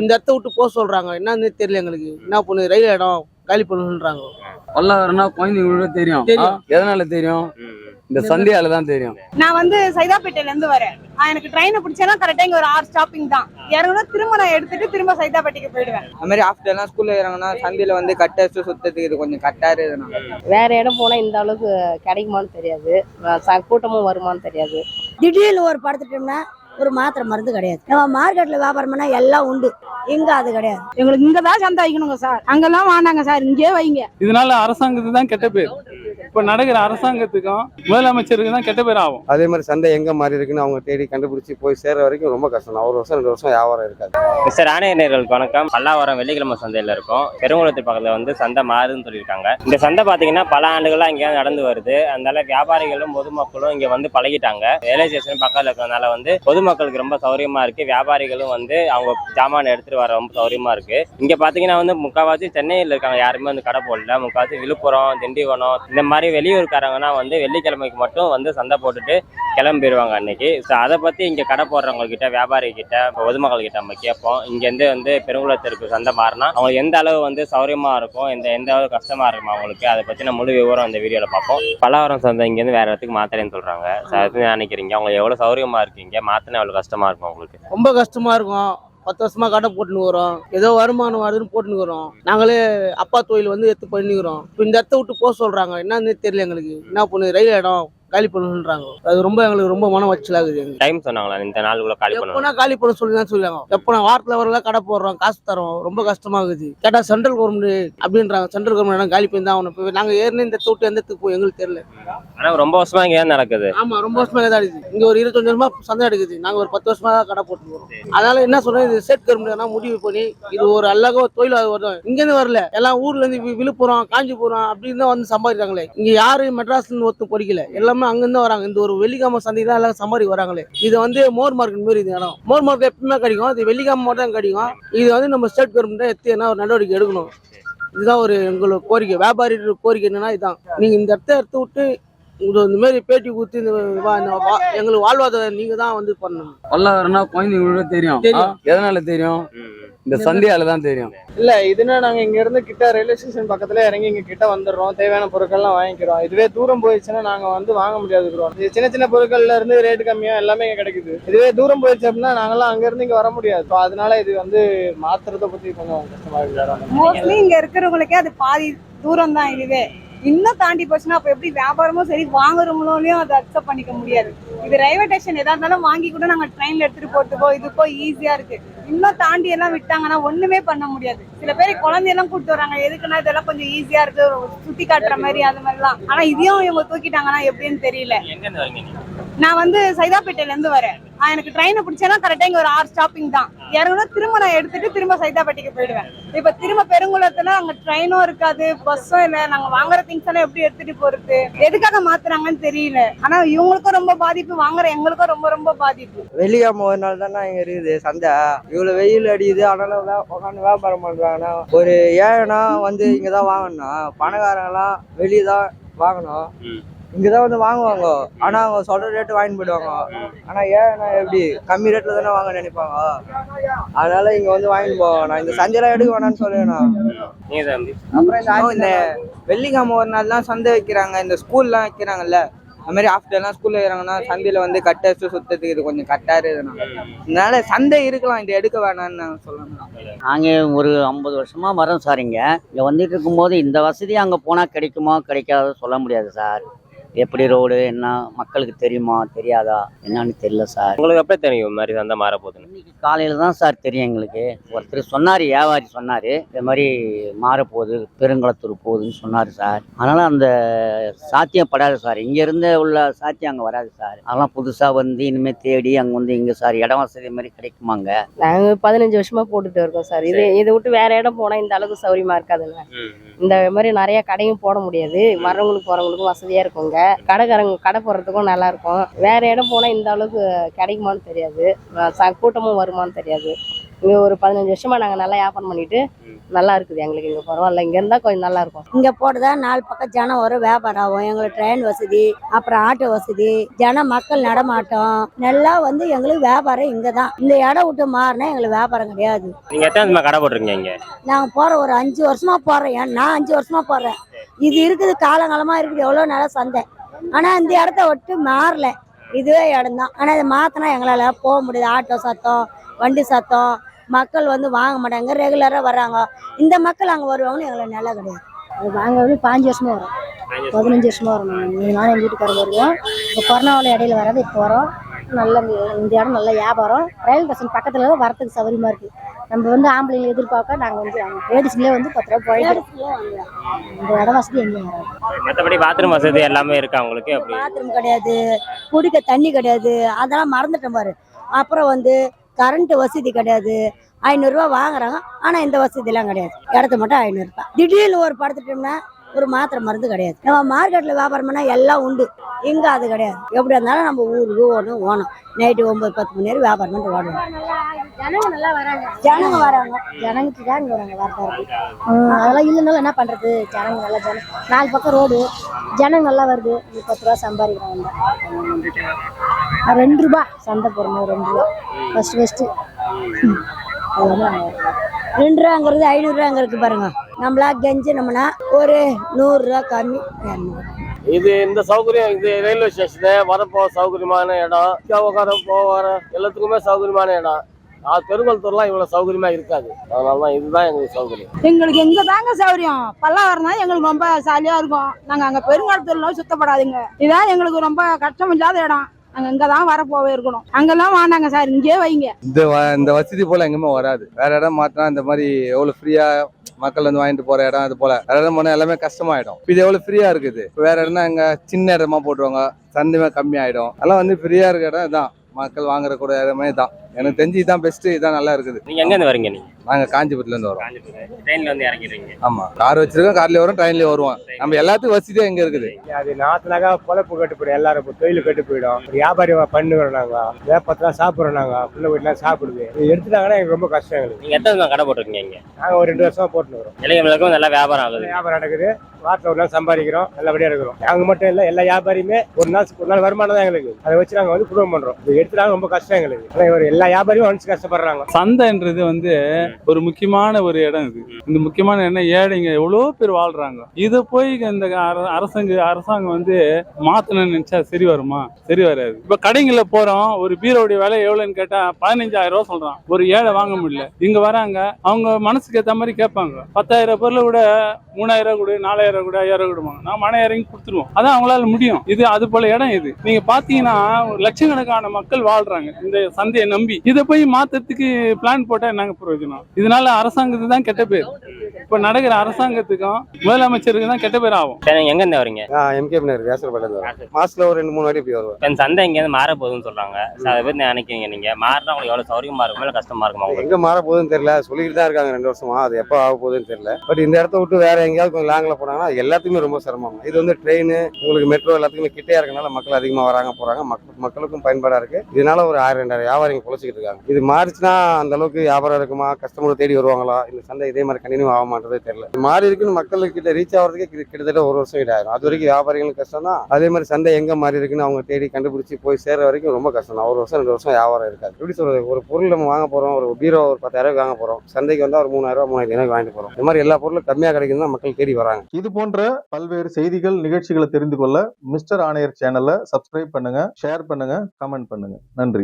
இந்த இடத்த விட்டு போக சொல்றாங்க. என்னன்னு தெரியல எங்களுக்கு. என்ன பண்ணு ரயில் இடம் காலி பண்ணுன்றாங்க. வல்லவரனா குழந்தைங்களுக்கு தெரியும். எதனால தெரியும்? இந்த சந்தியால தான் தெரியும். நான் வந்து சைதாப்பேட்டையில இருந்து வரேன். எனக்கு ட்ரெயினை பிடிச்சேன்னா கரெக்டா இங்க ஒரு 6 ஸ்டாப்பிங் தான். இறங்கணும் திரும்ப நான் எடுத்துட்டு திரும்ப சைதாப்பேட்டைக்கு போயிடுவேன். அது மாதிரி ஆஃப்டர்லாம் ஸ்கூல்ல இறங்கினா சந்தையில வந்து கட்டடிச்சு சுத்தத்துக்கு இது கொஞ்சம் கட்டாரு. வேற இடம் போனா இந்த அளவுக்கு கிடைக்குமான்னு தெரியாது, கூட்டமும் வருமானு தெரியாது. திடீர்னு ஒரு படுத்துட்டோம்னா ஒரு மாத்திரை மருந்து கிடையாது. நம்ம மார்க்கெட்ல வியாபாரம் பண்ணா எல்லாம் உண்டு, இங்க அது கிடையாது. எங்களுக்கு இங்கதான் சந்தை வைக்கணுங்க சார், அங்கெல்லாம் வாண்டாங்க சார், இங்கே வைங்க. இதனால அரசாங்கத்துக்கு தான் கெட்ட பேர். இப்ப நடக்கிற அரசாங்கத்துக்கும் முதலமைச்சருக்கு தான் கெட்ட பேர் ஆகும். அதே மாதிரி சந்தை எங்க மாறி இருக்குன்னு அவங்க தேடி கண்டுபிடிச்சி போய் சேர்ற வரைக்கும் ரொம்ப கஷ்டம். ஒரு வருஷம் 2 வருஷம் வியாபாரம் இருக்காது. சார் ஆணையர்களுக்கு வணக்கம். பல்லாவரம் வெள்ளிக்கிழமை சந்தையில இருக்கும். பெருங்குளத்து பக்கத்துல வந்து சந்தை மாறுதுன்னு சொல்லியிருக்காங்க. இந்த சந்தை பாத்தீங்கன்னா பல ஆண்டுகளா இங்கே நடந்து வருது. அதனால வியாபாரிகளும் பொதுமக்களும் இங்க வந்து பழகிட்டாங்க. ரயில்வே ஸ்டேஷன் பக்கத்துல இருக்கிறதுனால வந்து பொதுமக்களுக்கு ரொம்ப சௌரியமா இருக்கு. வியாபாரிகளும் வந்து அவங்க ஜாமான் எடுத்துட்டு வர ரொம்ப சௌரியமா இருக்கு. இங்க பாத்தீங்கன்னா வந்து முக்கால்வாசி சென்னையில் இருக்காங்க, யாருமே வந்து கடை போடல. முக்கால்வாசி விழுப்புரம், திண்டிவனம் இந்த மாதிரி வெளியூருக்காரங்கன்னா வந்து வெள்ளிக்கிழமைக்கு மட்டும் வந்து சந்தை போட்டுட்டு கிளம்பிடுவாங்க அன்னைக்கு. ஸோ அதை பற்றி இங்கே கடை போடுறவங்க கிட்ட, வியாபாரி கிட்ட, பொதுமக்கள் கிட்ட நம்ம கேட்போம். இங்கேருந்து வந்து பெருங்குளத்திற்கு சந்தை மாறினா அவங்க எந்த அளவு வந்து சௌரியமாக இருக்கும், எந்த அளவு கஷ்டமாக இருக்கும் அவங்களுக்கு, அதை பற்றின முழு விவரம் இந்த வீடியோவில் பார்ப்போம். பல்லாவரம் சந்தை இங்கேருந்து வேறு இடத்துக்கு மாத்திரேன்னு சொல்கிறாங்க. ஸோ அது நினைக்கிறீங்க அவங்க எவ்வளோ சௌரியமாக இருக்கீங்க, மாற்றினா எவ்வளோ கஷ்டமாக இருக்கும் உங்களுக்கு? ரொம்ப கஷ்டமா இருக்கும். 10 வருஷமா கடை போட்டுன்னு வரோம். ஏதோ வருமானம் வருதுன்னு போட்டுன்னு வரோம். நாங்களே அப்பா தொழில் வந்து எடுத்து பண்ணிக்கிறோம். இப்போ இந்த இடத்த விட்டு போக சொல்றாங்க. என்னன்னு தெரியல எங்களுக்கு. என்ன பண்ணு ரயில் இடம் காலி பண்ணுன்றாங்க. அது ரொம்ப எங்களுக்கு ரொம்ப மன வச்சலாகுது. டைம் சொன்னாங்களா இந்த நாளுக்குள்ள காலி பண்ணுவோம்? எப்போனா காலி பண்ண சொல்லி தான் சொல்லுவாங்க. எப்போ நான் வாரத்தில் வரல கடை போடுறோம், காசு தரோம், ரொம்ப கஷ்டமாகுது. கேட்டா சென்ட்ரல் கவர்மெண்ட் அப்படின்றாங்க. சென்ட்ரல் கவர்மெண்ட் காலி பண்ணி தான் ஆகணும். நாங்கள் ஏற்கனவே இந்த தொட்டு எந்த இடத்துக்கு போய் எங்களுக்கு தெரியல. ஆனால் ரொம்ப வருஷமா இங்கே நடக்குது. ஆமா, ரொம்ப வருஷமா தான் இருக்குது. இங்க ஒரு 25 வருஷமா சந்தை எடுக்குது. நாங்க ஒரு 10 வருஷமா தான் கடை போட்டு போறோம். அதனால என்ன சொல்றேன், இது ஸ்டேட் கவர்மெண்ட் முடிவு பண்ணி இது ஒரு அழகா தொழில் வரும். இங்கேருந்து வரல, எல்லாம் ஊர்ல இருந்து விழுப்புரம், காஞ்சிபுரம் அப்படின்னு தான் வந்து சம்பாதிக்கிறாங்களே. இங்க யாரு மெட்ராஸ்ல ஒருத்தர் படிக்கல, எல்லாமே அங்கிருந்து வராங்க. இந்த ஒரு வெள்ளிக்கிழமை சந்தை தான் எல்லாம் சம்பாதி வராங்களே. இது வந்து மோர் மார்க்கெட் மாதிரி இது இடம். மோர் மார்க்கெட் எப்பவுமே கிடைக்கும், இது வெள்ளிக்கிழமை மட்டும் தான் கிடைக்கும். இது வந்து நம்ம ஸ்டேட் கவர்மெண்ட் எடுத்து என்ன ஒரு நடவடிக்கை எடுக்கணும். இதுதான் ஒரு எங்களோட கோரிக்கை. வியாபாரி கோரிக்கை என்னன்னா இதுதான். நீங்க இந்த இடத்த எடுத்து விட்டு இந்த மாதிரி பேட்டி கொடுத்து எங்களுக்கு வாழ்வாதாரம் நீங்க தான் வந்து பண்ணணும். வல்லவரனா குழந்தைங்களுக்கு தெரியும். எதனால தெரியும்? இந்த சந்தியால தான் தெரியும். இல்ல இதுனா நாங்க இங்க இருந்து கிட்ட ரயில்வே ஸ்டேஷன் பக்கத்துல இறங்கி இங்க கிட்ட வந்துடுறோம். தேவையான பொருட்கள்லாம் வாங்கிக்கிறோம். இதுவே தூரம் போயிடுச்சுன்னா நாங்க வந்து வாங்க முடியாது. சின்ன சின்ன பொருட்கள்ல இருந்து ரேட்டு கம்மியா எல்லாமே இங்க கிடைக்குது. இதுவே தூரம் போயிடுச்சு அப்படின்னா நாங்கெல்லாம் அங்க இருந்து இங்க வர முடியாது. அதனால இது வந்து மாத்திரத்தை பத்தி கொஞ்சம் கஷ்டமா இருக்கு. மோஸ்ட்லி இங்க இருக்கிறவங்களுக்கே அது பாதி தூரம் தான். இதுவே இன்னும் தாண்டி போச்சுன்னா அப்ப எப்படி வியாபாரமும் சரி, வாங்குறவங்களையும் அதை அக்செப்ட் பண்ணிக்க முடியாது. இது ரயில்வே ஸ்டேஷன் எதா இருந்தாலும் வாங்கி கூட நாங்க ட்ரெயின்ல எடுத்துட்டு போறதுக்கோ இதுக்கோ ஈஸியா இருக்கு. இன்னும் தாண்டி எல்லாம் விட்டாங்கன்னா ஒண்ணுமே பண்ண முடியாது. சில பேர் குழந்தையெல்லாம் கூப்பிட்டு வராங்க. எதுக்குன்னா இதெல்லாம் கொஞ்சம் ஈஸியா இருக்கு, சுத்தி காட்டுற மாதிரி அது மாதிரிலாம். ஆனா இதையும் இவங்க தூக்கிட்டாங்கன்னா எப்படின்னு தெரியல. நான் வந்து சைதாப்பேட்டையில இருந்து வரேன். எனக்கு ட்ரெயினை பிடிச்சேன்னா கரெக்டா இங்க ஒரு 6 ஸ்டாப்பிங் தான். இறங்கணும் திரும்ப நான் எடுத்துட்டு திரும்ப சைதாப்பேட்டைக்கு போயிடுவேன். இப்ப திரும்ப பெருங்குளத்துல அங்க ட்ரெயினும் இருக்காது, பஸ்ஸும் இல்ல. நாங்க வாங்குற திங்ஸ் எல்லாம் எப்படி எடுத்துட்டு போறது, எதுக்காக மாத்துறாங்கன்னு தெரியல. ஆனா இவங்களுக்கும் ரொம்ப பாதிப்பு, வாங்குற எங்களுக்கும் ரொம்ப ரொம்ப பாதிப்பு. வெள்ளிக்கிழமை ஒரு நாள் தானே இங்க இருக்குது சந்தை. இவ்வளவு வெயில் அடிக்குது, ஆனாலும் உட்காந்து வியாபாரம் பண்றாங்கன்னா ஒரு ஏழைனா வந்து இங்கதான் வாங்கணும். பணக்காரங்கலாம் வெளியதான் வாங்கணும், இங்கதான் வந்து வாங்குவாங்க. ஆனா அவங்க சொல்ற ரேட்டு வாங்கிட்டு போயிடுவாங்க. ஆனா ஏன்னா எப்படி கம்மி ரேட்ல தானே வாங்க நினைப்பாங்க. அதனால இங்க வந்து வாங்கிட்டு போவாங்க. நான் இந்த சந்தையெல்லாம் எடுக்க வேணாம்னு சொல்லுவேன். அப்புறம் இந்த வெள்ளிக்கிழமை ஒரு நாள் தான் சந்தை வைக்கிறாங்க. இந்த ஸ்கூல்லாம் வைக்கிறாங்கல்ல, அது மாதிரி ஆஃப்டர்லாம் ஸ்கூல்ல இறங்கினா சந்தையில வந்து கட்டடிச்சு சுத்தத்துக்கு இது கொஞ்சம் கட்டாரு. அதனால சந்தை இருக்கலாம், இது எடுக்க வேணாம்னு நான் சொல்லணும். நாங்கள் ஒரு 50 வருஷமா வரோம் சார். இங்கே வந்துட்டு இருக்கும்போது இந்த வசதி அங்கே போனால் கிடைக்குமா கிடைக்காதோ சொல்ல முடியாது சார். எப்படி ரோடு என்ன மக்களுக்கு தெரியுமா தெரியாதா என்னன்னு தெரியல சார். உங்களுக்கு எப்போ தெரியும் இந்த மாதிரி சந்தை மாற போகுதுன்னு? இன்னைக்கு காலையில் தான் சார் தெரியும் எங்களுக்கு. ஒருத்தர் சொன்னார், வியாபாரி சொன்னார், இந்த மாதிரி மாறப்போகுது, பெருங்குளத்தூர் போகுதுன்னு சொன்னார் சார். அதனால் அந்த சாத்தியம் படாது சார். இங்கேருந்து உள்ள சாத்தியம் அங்கே வராது சார். அதெல்லாம் புதுசாக வந்து இனிமேல் தேடி அங்கே வந்து இங்கே சார் இடம் வசதி மாதிரி கிடைக்குமாங்க? நாங்கள் 15 வருஷமா போட்டுட்டு இருக்கோம் சார். இதை விட்டு வேற இடம் போனால் இந்த அளவுக்கு சௌரியமா இருக்காதுல்ல. இந்த மாதிரி நிறைய கடையும் போட முடியாது. வரவங்களுக்கு போறவங்களுக்கும் வசதியா இருக்குங்க. கடைக்காரங்க கடை போடுறதுக்கும் நல்லா இருக்கும். வேற இடம் போனா இந்த அளவுக்கு கிடைக்குமான்னு தெரியாது, கூட்டமும் வருமானு தெரியாது. இங்க ஒரு 15 வருஷமா நாங்க நல்லா வியாபாரம் பண்ணிட்டு நல்லா இருக்குது எங்களுக்கு. இங்க பரவாயில்ல, இங்க இருந்தா கொஞ்சம் நல்லா இருக்கும். இங்க போட்டுதா 4 பக்கம் ஜனம் வரும், வியாபாரம் ஆகும். எங்களுக்கு ட்ரெயின் வசதி, அப்புறம் ஆட்டோ வசதி, மக்கள் நடமாட்டம் நல்லா வந்து எங்களுக்கு வியாபாரம் இங்கதான். இந்த இடம் விட்டு மாறினா எங்களுக்கு வியாபாரம் கிடையாது. நீங்க எத்தனை வருஷமா கடை போட்டிருக்கீங்க இங்க? நாங்க போற ஒரு 5 வருஷமா போறேன். நான் 5 வருஷமா போறேன். இது இருக்குது, காலங்காலமா இருக்குது, எவ்வளவு நாளா சந்தை. ஆனா இந்த இடத்த விட்டு மாறல, இதுவே இடம் தான். ஆனா இதை மாத்தினா எங்களால போக முடியாது. ஆட்டோ சத்தம், வண்டி சத்தம், மக்கள் வந்து வாங்க மாட்டாங்க, ரெகுலரா வர்றாங்க. இந்த மக்கள் அங்க வருவாங்கன்னு எங்களுக்கு நல்லா கிடையாது. அது வாங்க வந்து 5 வருஷமா வரும், 15 வருஷமா வரும். நானும் எங்கள் வீட்டுக்காரர் வருவோம். இப்போ கொரோனாவில் இடையில வராது, இப்போ வரோம். நல்ல இந்த இடம் நல்ல வியாபாரம். ரயில் ஸ்டேஷன் பக்கத்துல தான் வரத்துக்கு சௌகரியமா இருக்கு. நம்ம வந்து ஆம்பளைங்களை எதிர்பார்க்க நாங்கள் வந்து லேடிஸ்லேயே வந்து 10 ரூபா குறைக்கிறோம். இந்த இடம் வசதி எங்கேயும் வராது. மற்றபடி பாத்ரூம் வசதி எல்லாமே இருக்கா உங்களுக்கு? அப்படி பாத்ரூம் கிடையாது, குடிக்க தண்ணி கிடையாது, அதெல்லாம் மறந்துட்டேன் பாரு. அப்புறம் வந்து கரண்ட் வசதி கிடையாது. 500 ரூபா வாங்குறாங்க, ஆனா இந்த வசதி எல்லாம் கிடையாது. இடத்த மட்டும் 500 ரூபாய். திடீர்னு ஒரு படுத்துட்டோம்னா ஒரு மாத்திரை மருந்து கிடையாது. நம்ம மார்க்கெட்ல வியாபாரம் பண்ணா எல்லாம் உண்டு, இங்க அது கிடையாது. எப்படி இருந்தாலும் நம்ம ஊருக்கு ஓணும். நைட்டு 9-10 மணி நேரம் வியாபாரம் பண்ணிட்டு ஓடணும். ஜனங்க நல்லா வராங்க, ஜனங்களுக்கு தான் இங்க வராங்க. அதெல்லாம் இல்லைனாலும் என்ன பண்றது? ஜனங்க நல்லா 4 பக்கம் ரோடு, ஜனங்க நல்லா வருது. 10 ரூபா சம்பாதிக்கிறாங்க. 2 ரூபா சந்தை போடணும், 2 ரூபா ஃபர்ஸ்ட். 2 ரூபாங்கிறது 500 ரூபாங்க இருக்கு பாருங்க. நம்மளா கெஞ்சினோம்னா ஒரு 100 ரூபா கம்மி. இது இந்த சௌகரியம், இது ரயில்வே ஸ்டேஷனு வரப்போ சௌகரியமான இடம், உட்கார போகிற எல்லாத்துக்குமே சௌகரியமான இடம். பெருங்கல்தூர்லாம் இவ்வளவு சௌகரியமா இருக்காது. அதனாலதான் இதுதான் எங்களுக்கு சௌகரியம். எங்களுக்கு எங்க தாங்க சௌகரியம். பல்லாவரம் தான் எங்களுக்கு ரொம்ப ஜாலியா இருக்கும். நாங்க அங்க பெருங்காலத்தூர்லாம் சுத்தப்படாதுங்க. இதான் எங்களுக்கு ரொம்ப கஷ்டம் இல்லாத இடம். நாங்க இங்கதான் வரப்போவே இருக்கணும். அங்கெல்லாம் வாண்டாங்க சார், இங்கே வைங்க. இந்த வசதி போல எங்குமே வராது. வேற இடம் மாத்தினா இந்த மாதிரி எவ்வளவு ஃப்ரீயா மக்கள் வந்து வாங்கிட்டு போற இடம், அது போல வேற இடம் போனா எல்லாமே கஷ்டமாயிடும். இது எவ்வளவு ஃப்ரீயா இருக்குது. வேற இடம்னா எங்க சின்ன இடமா போட்டுருவாங்க, சந்தைமே கம்மி ஆயிடும். அதெல்லாம் வந்து ஃப்ரீயா இருக்க இடம் இதான், மக்கள் வாங்குற கூட இடமே தான். எனக்கு தெரிஞ்சு இதான் பெஸ்ட், இதான் நல்லா இருக்குது. நீங்க எங்க இருந்து வரீங்க? நீங்க? நாங்க காஞ்சிபுரத்துல இருந்து வரோம். ட்ரெயின்ல வந்து இறங்கிடுறீங்க? ஆமா, கார் வச்சிருக்கோம், கார்லயே வரும், ட்ரெயின்லயே வருவோம். நம்ம எல்லாத்துக்கும் வசதியா எங்க இருக்குது. அது நாத்துனாக்கா பொழப்பு கட்டு போயிடும், எல்லாரும் தொழில் கட்டு போயிடும். வியாபாரி பண்ணுறோம், நாங்க வேப்பத்தெல்லாம் சாப்பிட்றோம், நாங்க பிள்ளை வீட்டுலாம் சாப்பிடுது. இது எடுத்துட்டாங்கன்னா எங்களுக்கு ரொம்ப கஷ்டம். எங்களுக்கு. நீங்க எத்தனை கடை போட்டிருக்கீங்க இங்க? நாங்க ஒரு 2 வருஷமா போட்டு வரோம். இளைஞர்களுக்கும் நல்லா வியாபாரம் ஆகுது. வியாபாரம் நடக்குது, வாரத்தில் ஒரு நாள் சம்பாதிக்கிறோம், நல்லபடியா இருக்கிறோம். நாங்க மட்டும் இல்ல, எல்லா வியாபாரியுமே ஒரு நாள் வருமானம் தான் எங்களுக்கு. அதை வச்சு நாங்க வந்து குடும்பம் பண்றோம். இது எடுத்துட்டாங்க ரொம்ப கஷ்டம் எங்களுக்கு. எல்லா வியாபாரியும் மனசு கஷ்டப்படுறாங்க. சந்தைன்றது வந்து ஒரு முக்கியமான ஒரு இடம். இந்த முக்கியமான இடம் ஏழைங்க எவ்வளவு பேர் வாழ்றாங்க. இதை போய் இந்த அரசாங்கம் வந்து மாத்தணும்னு நினைச்சா சரி வருமா? சரி வராது. இப்ப கடைங்கள போறோம், ஒரு பீரோடைய விலை எவ்வளவுன்னு கேட்டா 15,000 ரூபாய் சொல்றான். ஒரு ஏழை வாங்க முடியல. இங்க வராங்க, அவங்க மனசுக்கு ஏத்த மாதிரி கேட்பாங்க. 10,000 பொருளை கூட 3,000 கூட 4,000 கூட 5,000 கொடுப்பாங்க. நான் மன இறங்கி கொடுத்துருவோம். அதான் அவங்களால முடியும். இது அது போல இடம். இது நீங்க பாத்தீங்கன்னா ஒரு லட்சக்கணக்கான மக்கள் வாழ்றாங்க இந்த சந்தையை நம்பி. இதை போய் மாத்தத்துக்கு பிளான் போட்டா என்னங்க பிரயோஜனம்? இதனால அரசாங்கத்துக்கு தான் கெட்ட பேர். இப்ப நடக்கிற அரசாங்கத்துக்கும் முதலமைச்சருக்கு தான் கெட்ட பேர் ஆகும். எங்க இருந்து வரீங்க? எம்கே மாசத்துல ஒரு 2-3 வாட்டி போய் வருவேன். சந்தை இங்க இருந்து மாற போகுதுன்னு சொல்றாங்க. அதை பத்தி நினைக்கிறீங்க நீங்க? மாறினா உங்களுக்கு எவ்வளவு சௌகரியமா இருக்குமா இல்ல கஷ்டமா இருக்குமா? எங்க மாற போகுதுன்னு தெரியல, சொல்லிட்டு தான் இருக்காங்க 2 வருஷமா. அது எப்போ ஆக போகுதுன்னு தெரியல. பட் இந்த இடத்த விட்டு வேற எங்கேயாவது கொஞ்சம் லாங்ல போனாங்கன்னா எல்லாத்துக்குமே ரொம்ப சிரமம். இது வந்து ட்ரெயின், உங்களுக்கு மெட்ரோ எல்லாத்துக்குமே கிட்டே இருக்கனால மக்கள் அதிகமா வராங்க போறாங்க. மக்களுக்கும் பயன்பாடா இருக்கு. இதனால ஒரு 1000-2000 வியாபாரிங்க பொழைச்சிக்கிட்டு இருக்காங்க. இது மாறிச்சுன்னா அந்த அளவுக்கு வியாபாரம் இருக்குமா? கஸ்டமர் தேடி வருவாங்களா? இந்த சந்தை இதே மாதிரி கண்டினியூ ஆக மாட்டதே தெரியல. மாறி இருக்குன்னு மக்கள்கிட்ட ரீச் ஆகிறதுக்கே கிட்டத்தட்ட 1 வருஷம் ஆயிடும். அது வரைக்கும் வியாபாரிகளுக்கு கஷ்டம் தான். அதே மாதிரி சந்தை எங்க மாறி இருக்குன்னு அவங்க தேடி கண்டுபிடிச்சி போய் சேர்ற வரைக்கும் ரொம்ப கஷ்டம் தான். 1 வருஷம் 2 வருஷம் வியாபாரம் இருக்காது. எப்படி சொல்றது? ஒரு பொருள் நம்ம வாங்க போறோம், ஒரு பீரோ ஒரு 10,000 வாங்க போறோம், சந்தைக்கு வந்தா ஒரு 3,000 3,500 வாங்கிட்டு போறோம். இந்த மாதிரி எல்லா பொருளும் கம்மியா கிடைக்குதுன்னா மக்கள் தேடி வராங்க. இது போன்ற பல்வேறு செய்திகள், நிகழ்ச்சிகளை தெரிந்து கொள்ள மிஸ்டர் ஆணையர் சேனலை சப்ஸ்கிரைப் பண்ணுங்க, ஷேர் பண்ணுங்க, கமெண்ட் பண்ணுங்க. நன்றி.